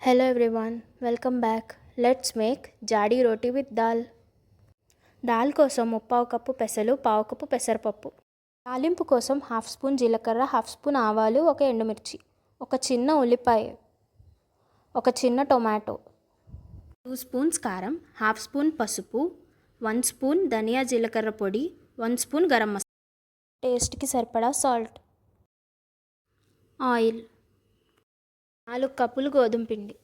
Hello everyone, welcome back. Let's make jadi roti with dal. Dal కోసం 3/4 cup పెసలు, 1/2 cup పెసరపప్పు. తాలింపు కోసం 1/2 స్పూన్ జీలకర్ర, 1/2 స్పూన్ ఆవాలు, 1 ఎండుమిర్చి, ఒక చిన్న ఉల్లిపాయ, ఒక చిన్న టొమాటో, 2 స్పూన్స్ కారం, 1/2 స్పూన్ పసుపు, 1 స్పూన్ ధనియా జీలకర్ర పొడి, 1 స్పూన్ గరం మసాలా, టేస్ట్కి సరిపడా సాల్ట్, ఆయిల్, 4 కప్పులు గోధుమ పిండి,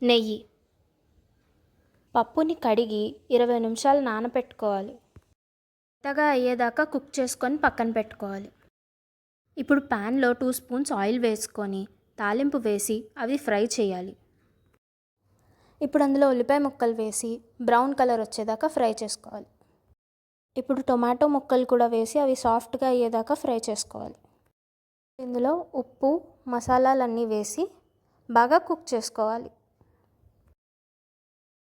నెయ్యి. పప్పుని కడిగి 20 నిమిషాలు నానబెట్టుకోవాలి. మెత్తగా అయ్యేదాకా కుక్ చేసుకొని పక్కన పెట్టుకోవాలి. ఇప్పుడు ప్యాన్లో 2 స్పూన్స్ ఆయిల్ వేసుకొని తాలింపు వేసి అవి ఫ్రై చేయాలి. ఇప్పుడు అందులో ఉల్లిపాయ ముక్కలు వేసి బ్రౌన్ కలర్ వచ్చేదాకా ఫ్రై చేసుకోవాలి. ఇప్పుడు టొమాటో ముక్కలు కూడా వేసి అవి సాఫ్ట్గా అయ్యేదాకా ఫ్రై చేసుకోవాలి. ఇందులో ఉప్పు, మసాలాలన్నీ వేసి బాగా కుక్ చేసుకోవాలి.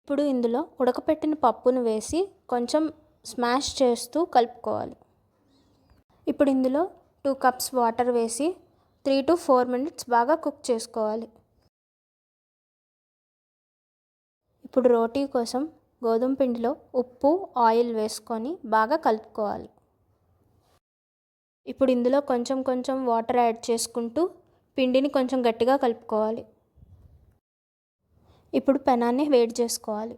ఇప్పుడు ఇందులో ఉడకపెట్టిన పప్పును వేసి కొంచెం స్మాష్ చేస్తూ కలుపుకోవాలి. ఇప్పుడు ఇందులో 2 కప్స్ వాటర్ వేసి 3 to 4 minutes బాగా కుక్ చేసుకోవాలి. ఇప్పుడు రోటీ కోసం గోధుమ పిండిలో ఉప్పు, ఆయిల్ వేసుకొని బాగా కలుపుకోవాలి. ఇప్పుడు ఇందులో కొంచెం కొంచెం వాటర్ యాడ్ చేసుకుంటూ పిండిని కొంచెం గట్టిగా కలుపుకోవాలి. ఇప్పుడు పెనాన్ని వేడి చేసుకోవాలి.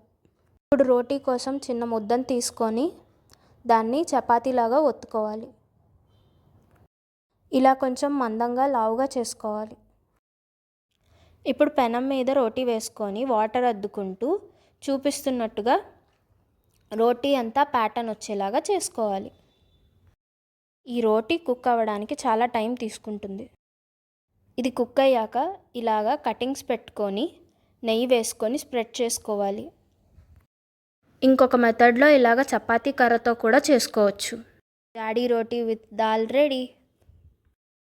ఇప్పుడు రోటీ కోసం చిన్న ముద్దను తీసుకొని దాన్ని చపాతీలాగా ఒత్తుకోవాలి. ఇలా కొంచెం మందంగా లావుగా చేసుకోవాలి. ఇప్పుడు పెనం మీద రోటీ వేసుకొని వాటర్ అద్దుకుంటూ చూపిస్తున్నట్టుగా రోటీ అంతా ప్యాటర్న్ వచ్చేలాగా చేసుకోవాలి. ఈ రోటీ కుక్ అవ్వడానికి చాలా టైం తీసుకుంటుంది. ఇది కుక్ అయ్యాక ఇలాగా కటింగ్స్ పెట్టుకొని నెయ్యి వేసుకొని స్ప్రెడ్ చేసుకోవాలి. ఇంకొక మెథడ్లో ఇలాగ చపాతీ కర్రతో కూడా చేసుకోవచ్చు. జాడీ రోటీ విత్ దాల్ రెడీ.